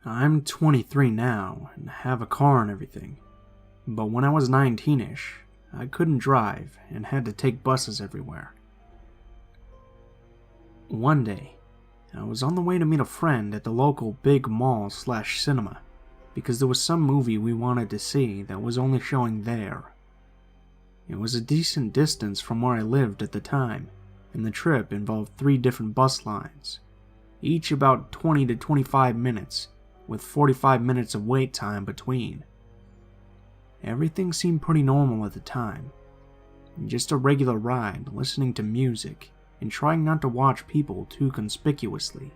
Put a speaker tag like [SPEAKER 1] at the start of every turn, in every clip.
[SPEAKER 1] I'm 23 now and have a car and everything, but when I was 19-ish, I couldn't drive and had to take buses everywhere. One day, I was on the way to meet a friend at the local big mall/cinema because there was some movie we wanted to see that was only showing there. It was a decent distance from where I lived at the time, and the trip involved 3 different bus lines, each about 20 to 25 minutes, with 45 minutes of wait time between. Everything seemed pretty normal at the time. Just a regular ride, listening to music, and trying not to watch people too conspicuously.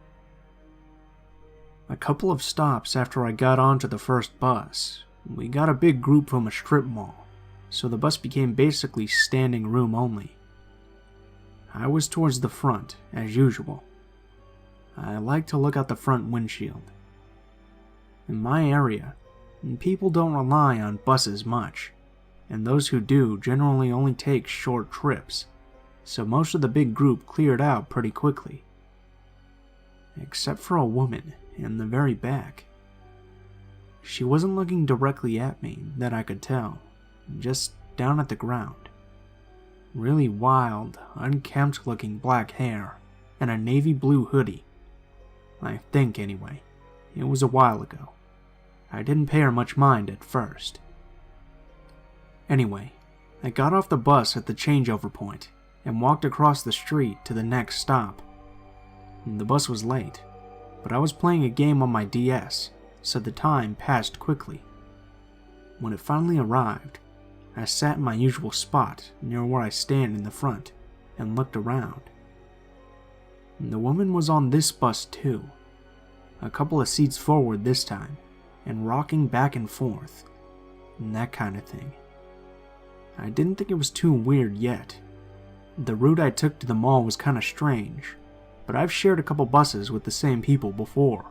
[SPEAKER 1] A couple of stops after I got onto the first bus, we got a big group from a strip mall, so the bus became basically standing room only. I was towards the front, as usual. I like to look out the front windshield. In my area, people don't rely on buses much, and those who do generally only take short trips, so most of the big group cleared out pretty quickly. Except for a woman in the very back. She wasn't looking directly at me, that I could tell, just down at the ground. Really wild, unkempt looking black hair, and a navy blue hoodie. I think anyway. It was a while ago. I didn't pay her much mind at first. Anyway, I got off the bus at the changeover point and walked across the street to the next stop. The bus was late, but I was playing a game on my DS, so the time passed quickly. When it finally arrived, I sat in my usual spot near where I stand in the front and looked around. The woman was on this bus too, a couple of seats forward this time, and rocking back and forth, and that kind of thing. I didn't think it was too weird yet. The route I took to the mall was kinda strange, but I've shared a couple buses with the same people before,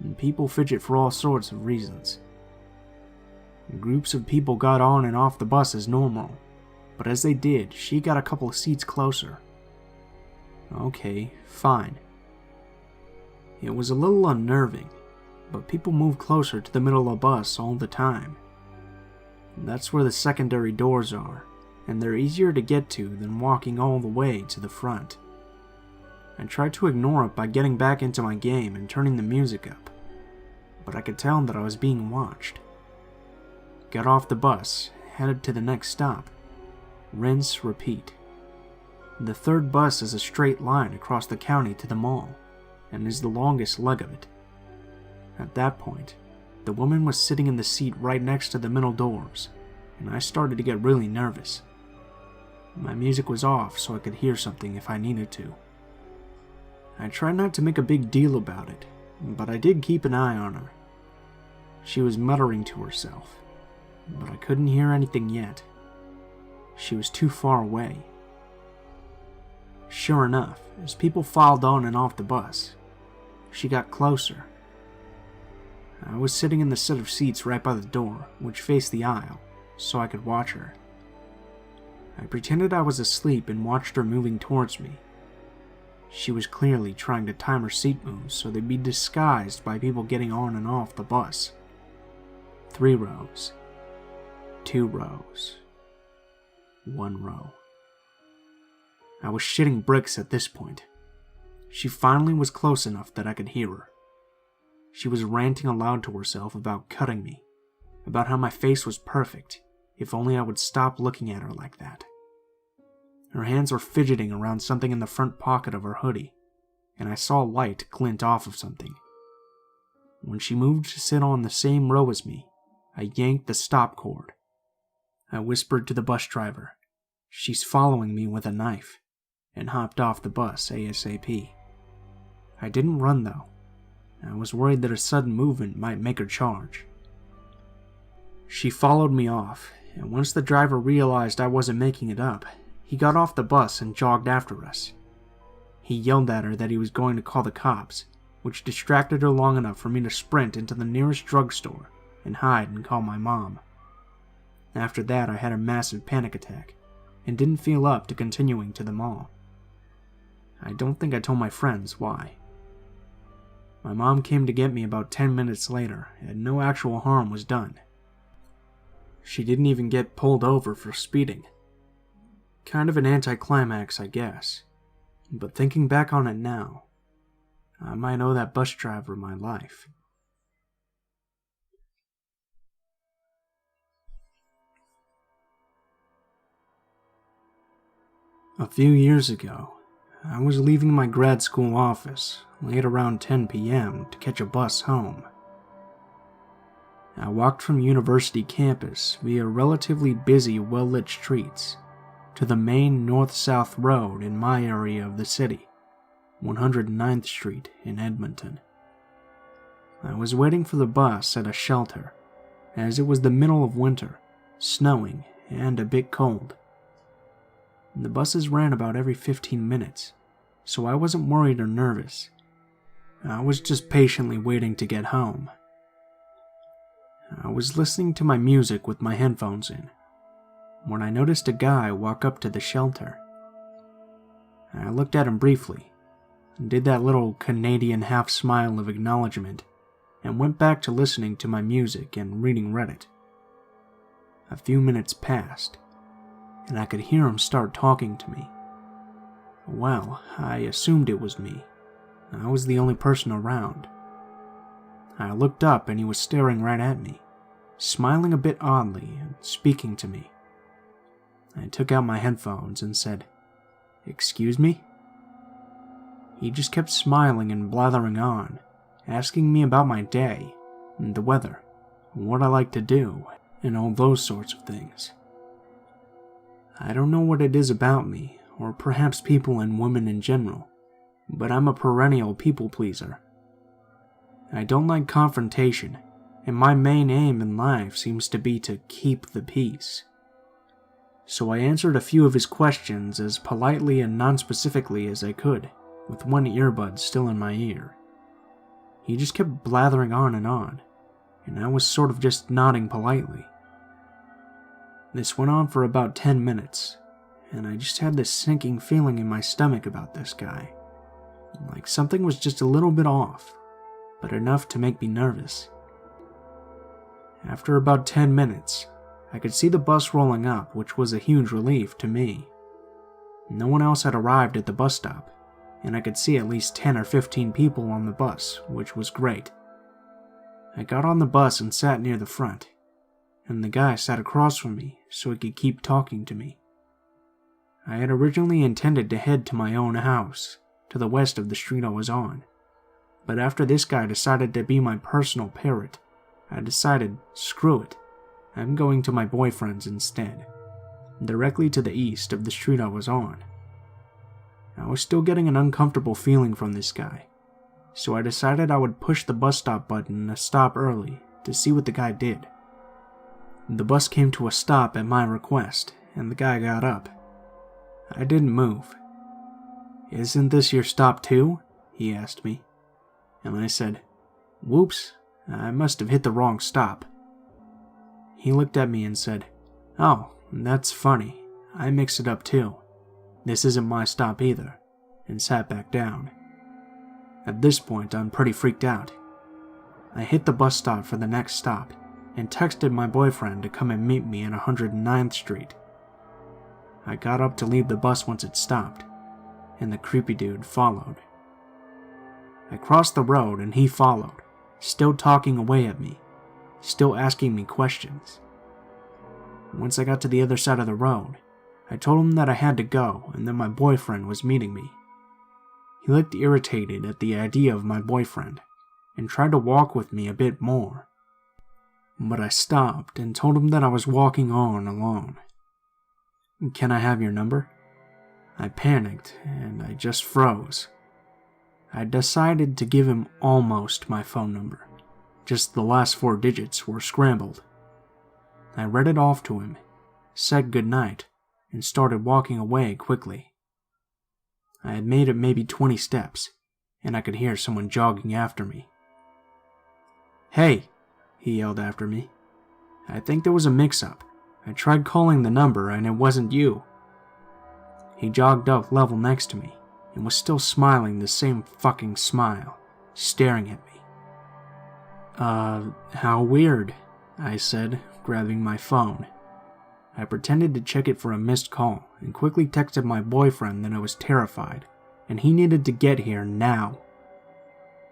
[SPEAKER 1] and people fidget for all sorts of reasons. Groups of people got on and off the bus as normal, but as they did, she got a couple of seats closer. Okay, fine. It was a little unnerving, but people move closer to the middle of the bus all the time. That's where the secondary doors are, and they're easier to get to than walking all the way to the front. I tried to ignore it by getting back into my game and turning the music up, but I could tell that I was being watched. Got off the bus, headed to the next stop. Rinse, repeat. The third bus is a straight line across the county to the mall, and is the longest leg of it. At that point, the woman was sitting in the seat right next to the middle doors, and I started to get really nervous. My music was off so I could hear something if I needed to. I tried not to make a big deal about it, but I did keep an eye on her. She was muttering to herself, but I couldn't hear anything yet. She was too far away. Sure enough, as people filed on and off the bus, she got closer. I was sitting in the set of seats right by the door, which faced the aisle, so I could watch her. I pretended I was asleep and watched her moving towards me. She was clearly trying to time her seat moves so they'd be disguised by people getting on and off the bus. 3 rows. 2 rows. 1 row. I was shitting bricks at this point. She finally was close enough that I could hear her. She was ranting aloud to herself about cutting me, about how my face was perfect, if only I would stop looking at her like that. Her hands were fidgeting around something in the front pocket of her hoodie, and I saw light glint off of something. When she moved to sit on the same row as me, I yanked the stop cord. I whispered to the bus driver, "She's following me with a knife," and hopped off the bus ASAP. I didn't run though. I was worried that a sudden movement might make her charge. She followed me off, and once the driver realized I wasn't making it up, he got off the bus and jogged after us. He yelled at her that he was going to call the cops, which distracted her long enough for me to sprint into the nearest drugstore and hide and call my mom. After that, I had a massive panic attack and didn't feel up to continuing to the mall. I don't think I told my friends why. My mom came to get me about 10 minutes later, and no actual harm was done. She didn't even get pulled over for speeding. Kind of an anticlimax, I guess. But thinking back on it now, I might owe that bus driver my life. A few years ago, I was leaving my grad school office late around 10 p.m. to catch a bus home. I walked from university campus via relatively busy, well-lit streets to the main north-south road in my area of the city, 109th Street in Edmonton. I was waiting for the bus at a shelter, as it was the middle of winter, snowing, and a bit cold. The buses ran about every 15 minutes, so I wasn't worried or nervous. I was just patiently waiting to get home. I was listening to my music with my headphones in, when I noticed a guy walk up to the shelter. I looked at him briefly, and did that little Canadian half-smile of acknowledgement, and went back to listening to my music and reading Reddit. A few minutes passed, and I could hear him start talking to me. Well, I assumed it was me. I was the only person around. I looked up and he was staring right at me, smiling a bit oddly and speaking to me. I took out my headphones and said, "Excuse me?" He just kept smiling and blathering on, asking me about my day, and the weather, what I like to do, and all those sorts of things. I don't know what it is about me, or perhaps people and women in general, but I'm a perennial people pleaser. I don't like confrontation, and my main aim in life seems to be to keep the peace. So I answered a few of his questions as politely and non-specifically as I could, with one earbud still in my ear. He just kept blathering on, and I was sort of just nodding politely. This went on for about 10 minutes, and I just had this sinking feeling in my stomach about this guy. Like something was just a little bit off, but enough to make me nervous. After about 10 minutes, I could see the bus rolling up, which was a huge relief to me. No one else had arrived at the bus stop, and I could see at least 10 or 15 people on the bus, which was great. I got on the bus and sat near the front, and the guy sat across from me so he could keep talking to me. I had originally intended to head to my own house, to the west of the street I was on, but after this guy decided to be my personal parrot, I decided, screw it, I'm going to my boyfriend's instead, directly to the east of the street I was on. I was still getting an uncomfortable feeling from this guy, so I decided I would push the bus stop button a stop early to see what the guy did. The bus came to a stop at my request, and the guy got up. I didn't move. "Isn't this your stop too?" he asked me. And I said, "Whoops, I must have hit the wrong stop." He looked at me and said, "Oh, that's funny. I mix it up too. This isn't my stop either," and sat back down. At this point, I'm pretty freaked out. I hit the bus stop for the next stop, and texted my boyfriend to come and meet me at 109th Street. I got up to leave the bus once it stopped, and the creepy dude followed. I crossed the road and he followed, still talking away at me, still asking me questions. Once I got to the other side of the road, I told him that I had to go and that my boyfriend was meeting me. He looked irritated at the idea of my boyfriend, and tried to walk with me a bit more. But I stopped and told him that I was walking on alone. "Can I have your number?" I panicked and I just froze. I decided to give him almost my phone number. Just the last 4 digits were scrambled. I read it off to him, said goodnight, and started walking away quickly. I had made it maybe 20 steps, and I could hear someone jogging after me. "Hey!" he yelled after me. "I think there was a mix-up. I tried calling the number and it wasn't you." He jogged up level next to me and was still smiling the same fucking smile, staring at me. How weird, I said, grabbing my phone. I pretended to check it for a missed call and quickly texted my boyfriend that I was terrified and he needed to get here now.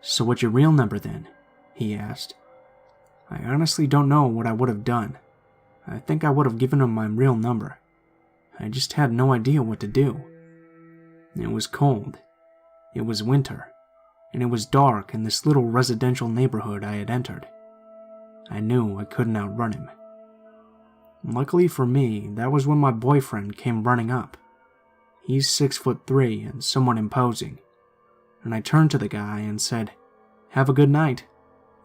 [SPEAKER 1] So what's your real number then? He asked. I honestly don't know what I would have done. I think I would have given him my real number. I just had no idea what to do. It was cold. It was winter. And it was dark in this little residential neighborhood I had entered. I knew I couldn't outrun him. Luckily for me, that was when my boyfriend came running up. He's 6'3" and somewhat imposing, and I turned to the guy and said, "Have a good night,"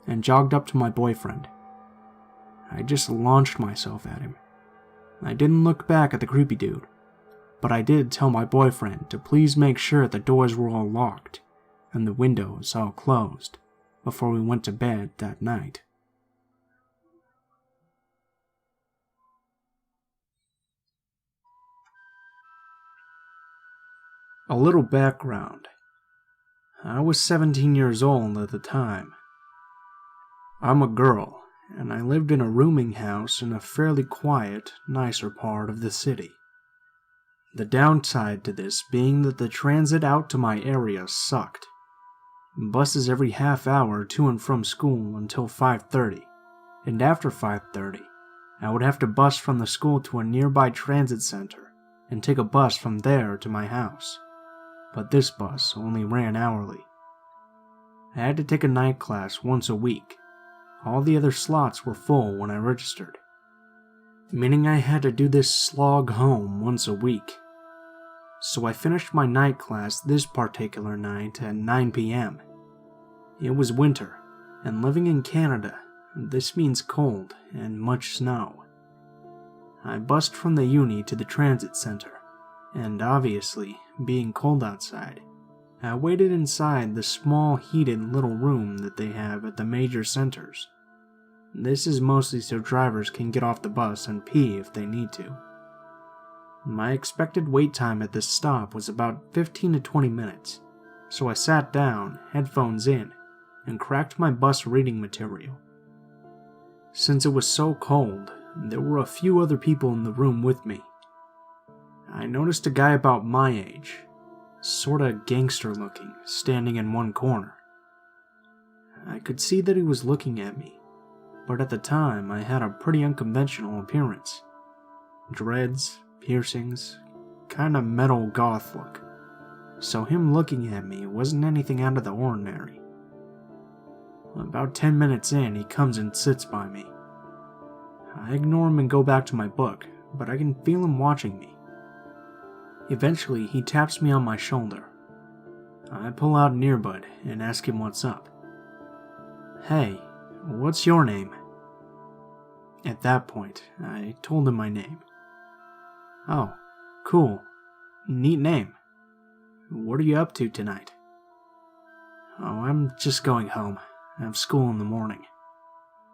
[SPEAKER 1] and jogged up to my boyfriend. I just launched myself at him. I didn't look back at the creepy dude, but I did tell my boyfriend to please make sure the doors were all locked and the windows all closed before we went to bed that night. A little background. I was 17 years old at the time. I'm a girl, and I lived in a rooming house in a fairly quiet, nicer part of the city. The downside to this being that the transit out to my area sucked. Buses every half hour to and from school until 5:30, and after 5:30, I would have to bus from the school to a nearby transit center and take a bus from there to my house. But this bus only ran hourly. I had to take a night class once a week. All the other slots were full when I registered, meaning I had to do this slog home once a week. So I finished my night class this particular night at 9 p.m. It was winter, and living in Canada, this means cold and much snow. I bussed from the uni to the transit center, and obviously, being cold outside, I waited inside the small heated little room that they have at the major centers. This is mostly so drivers can get off the bus and pee if they need to. My expected wait time at this stop was about 15 to 20 minutes, so I sat down, headphones in, and cracked my bus reading material. Since it was so cold, there were a few other people in the room with me. I noticed a guy about my age, sorta gangster looking, standing in one corner. I could see that he was looking at me, but at the time I had a pretty unconventional appearance. Dreads, piercings, kinda metal goth look, so him looking at me wasn't anything out of the ordinary. About 10 minutes in, he comes and sits by me. I ignore him and go back to my book, but I can feel him watching me. Eventually, he taps me on my shoulder. I pull out an earbud and ask him what's up. "Hey, what's your name?" At that point, I told him my name. "Oh, cool. Neat name. What are you up to tonight?" "Oh, I'm just going home. I have school in the morning."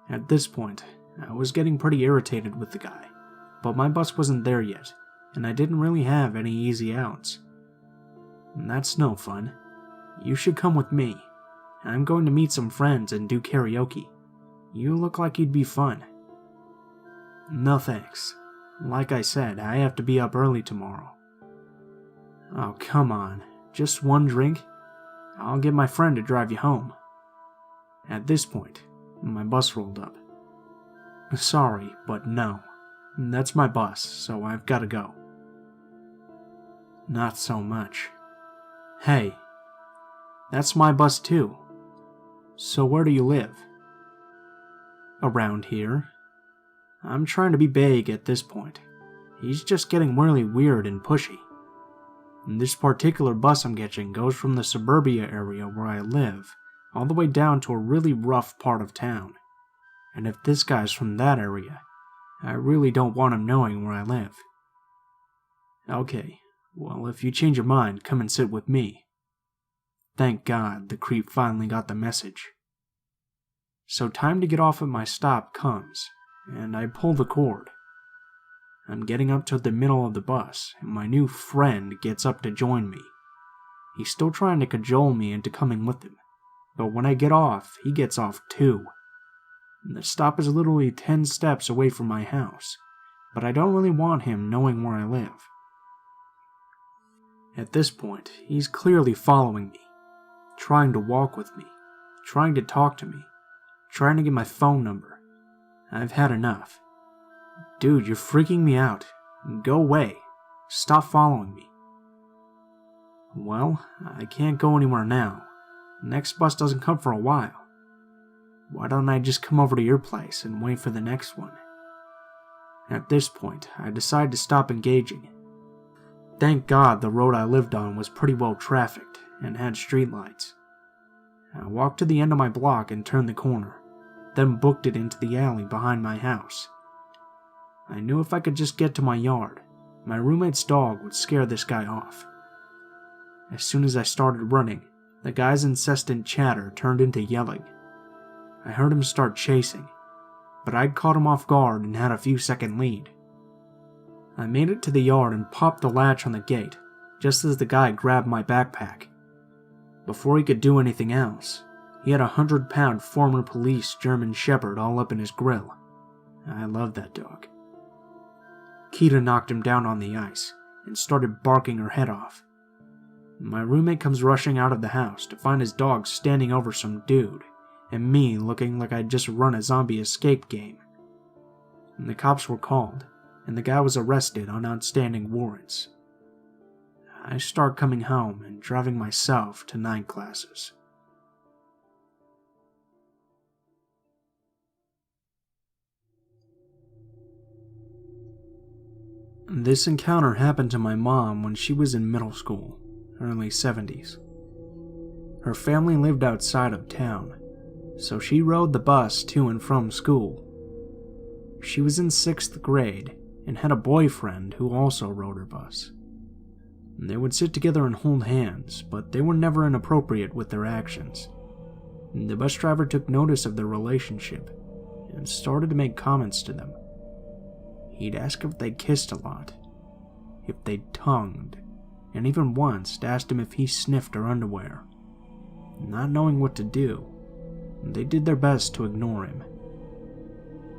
[SPEAKER 1] At this point, I was getting pretty irritated with the guy, but my bus wasn't there yet, and I didn't really have any easy outs. "That's no fun. You should come with me. I'm going to meet some friends and do karaoke. You look like you'd be fun." "No thanks. Like I said, I have to be up early tomorrow." "Oh, come on. Just one drink? I'll get my friend to drive you home." At this point, my bus rolled up. "Sorry, but no. That's my bus, so I've got to go." "Not so much." "Hey, that's my bus too. So where do you live?" "Around here." I'm trying to be vague at this point. He's just getting really weird and pushy. This particular bus I'm catching goes from the suburbia area where I live all the way down to a really rough part of town. And if this guy's from that area, I really don't want him knowing where I live. "Okay, well, if you change your mind, come and sit with me." Thank God the creep finally got the message. So time to get off at my stop comes, and I pull the cord. I'm getting up to the middle of the bus, and my new friend gets up to join me. He's still trying to cajole me into coming with him, but when I get off, he gets off too. The stop is literally 10 steps away from my house, but I don't really want him knowing where I live. At this point, he's clearly following me, trying to walk with me, trying to talk to me, trying to get my phone number. I've had enough. Dude, you're freaking me out. Go away. Stop following me. Well, I can't go anywhere now. Next bus doesn't come for a while. Why don't I just come over to your place and wait for the next one? At this point, I decide to stop engaging. Thank God the road I lived on was pretty well trafficked and had streetlights. I walked to the end of my block and turned the corner, then booked it into the alley behind my house. I knew if I could just get to my yard, my roommate's dog would scare this guy off. As soon as I started running, the guy's incessant chatter turned into yelling. I heard him start chasing, but I'd caught him off guard and had a few-second lead. I made it to the yard and popped the latch on the gate, just as the guy grabbed my backpack. Before he could do anything else, he had a 100-pound former police German Shepherd all up in his grill. I love that dog. Kita knocked him down on the ice and started barking her head off. My roommate comes rushing out of the house to find his dog standing over some dude, and me looking like I'd just run a zombie escape game. And the cops were called, and the guy was arrested on outstanding warrants. I start coming home and driving myself to night classes. This encounter happened to my mom when she was in middle school, early 70s. Her family lived outside of town, so she rode the bus to and from school. She was in 6th grade and had a boyfriend who also rode her bus. They would sit together and hold hands, but they were never inappropriate with their actions. The bus driver took notice of their relationship and started to make comments to them. He'd ask if they kissed a lot, if they tongued, and even once asked him if he sniffed her underwear. Not knowing what to do, they did their best to ignore him.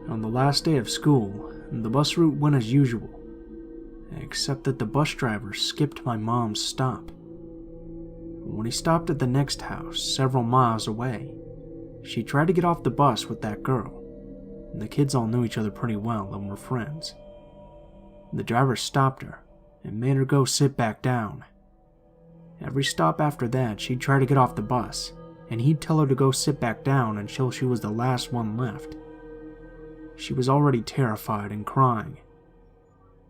[SPEAKER 1] On the last day of school, the bus route went as usual, except that the bus driver skipped my mom's stop. When he stopped at the next house, several miles away, she tried to get off the bus with that girl. The kids all knew each other pretty well and were friends. The driver stopped her and made her go sit back down. Every stop after that, she'd try to get off the bus, and he'd tell her to go sit back down until she was the last one left. She was already terrified and crying.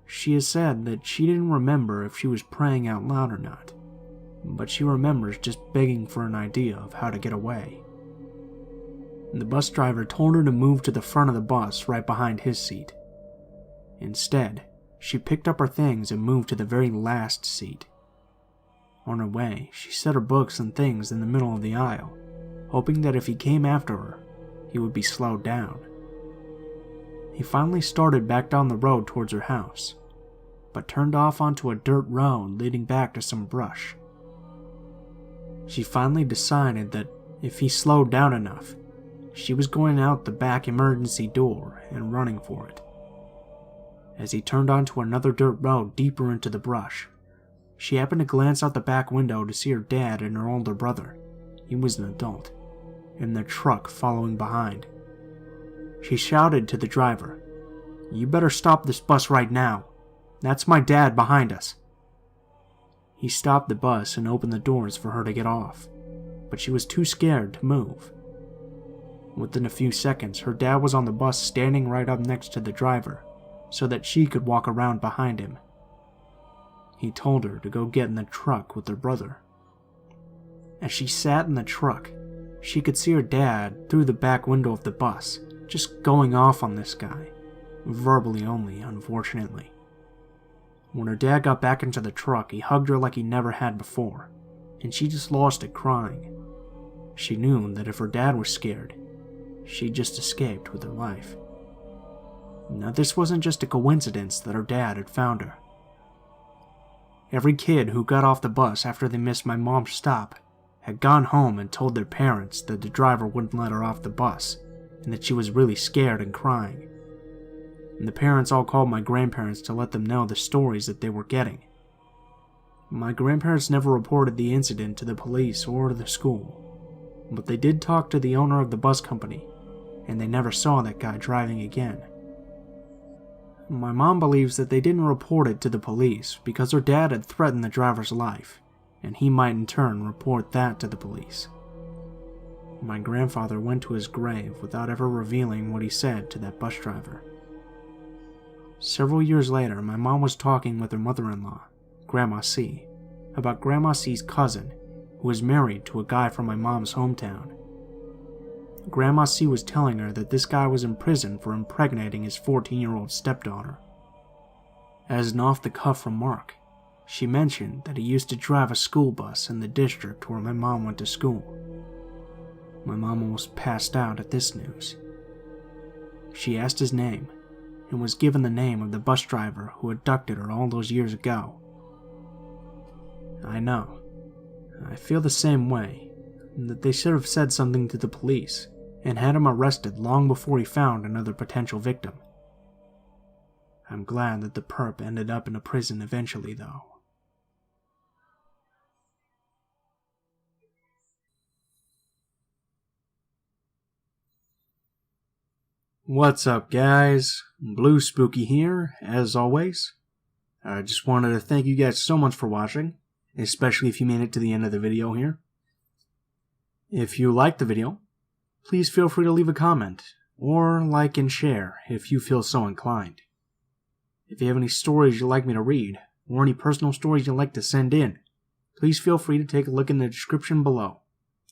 [SPEAKER 1] She has said that she didn't remember if she was praying out loud or not, but she remembers just begging for an idea of how to get away. The bus driver told her to move to the front of the bus right behind his seat. Instead, she picked up her things and moved to the very last seat. On her way, she set her books and things in the middle of the aisle, hoping that if he came after her, he would be slowed down. He finally started back down the road towards her house, but turned off onto a dirt road leading back to some brush. She finally decided that if he slowed down enough, she was going out the back emergency door and running for it. As he turned onto another dirt road deeper into the brush, she happened to glance out the back window to see her dad and her older brother, he was an adult, in their truck following behind. She shouted to the driver, "You better stop this bus right now. That's my dad behind us." He stopped the bus and opened the doors for her to get off, but she was too scared to move. Within a few seconds, her dad was on the bus standing right up next to the driver, so that she could walk around behind him. He told her to go get in the truck with her brother. As she sat in the truck, she could see her dad through the back window of the bus, just going off on this guy, verbally only, unfortunately. When her dad got back into the truck, he hugged her like he never had before, and she just lost it crying. She knew that if her dad was scared, she just escaped with her life. Now this wasn't just a coincidence that her dad had found her. Every kid who got off the bus after they missed my mom's stop had gone home and told their parents that the driver wouldn't let her off the bus and that she was really scared and crying. And the parents all called my grandparents to let them know the stories that they were getting. My grandparents never reported the incident to the police or to the school, but they did talk to the owner of the bus company, and they never saw that guy driving again. My mom believes that they didn't report it to the police because her dad had threatened the driver's life, and he might in turn report that to the police. My grandfather went to his grave without ever revealing what he said to that bus driver. Several years later, my mom was talking with her mother-in-law, Grandma C, about Grandma C's cousin, who was married to a guy from my mom's hometown. Grandma C was telling her that this guy was in prison for impregnating his 14-year-old stepdaughter. As an off-the-cuff remark, she mentioned that he used to drive a school bus in the district where my mom went to school. My mom almost passed out at this news. She asked his name, and was given the name of the bus driver who abducted her all those years ago. I know. I feel the same way, that they should have said something to the police and had him arrested long before he found another potential victim. I'm glad that the perp ended up in a prison eventually, though. What's up, guys? Blue Spooky here, as always. I just wanted to thank you guys so much for watching, especially if you made it to the end of the video here. If you liked the video, please feel free to leave a comment, or like and share if you feel so inclined. If you have any stories you'd like me to read, or any personal stories you'd like to send in, please feel free to take a look in the description below.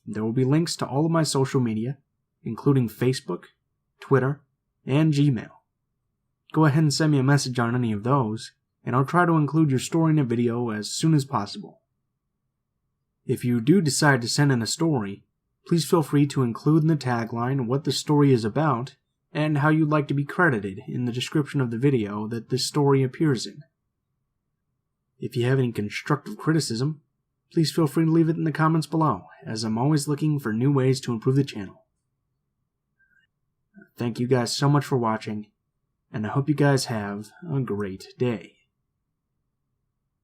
[SPEAKER 1] There will be links to all of my social media, including Facebook, Twitter, and Gmail. Go ahead and send me a message on any of those, and I'll try to include your story in a video as soon as possible. If you do decide to send in a story, please feel free to include in the tagline what the story is about and how you'd like to be credited in the description of the video that this story appears in. If you have any constructive criticism, please feel free to leave it in the comments below, as I'm always looking for new ways to improve the channel. Thank you guys so much for watching, and I hope you guys have a great day.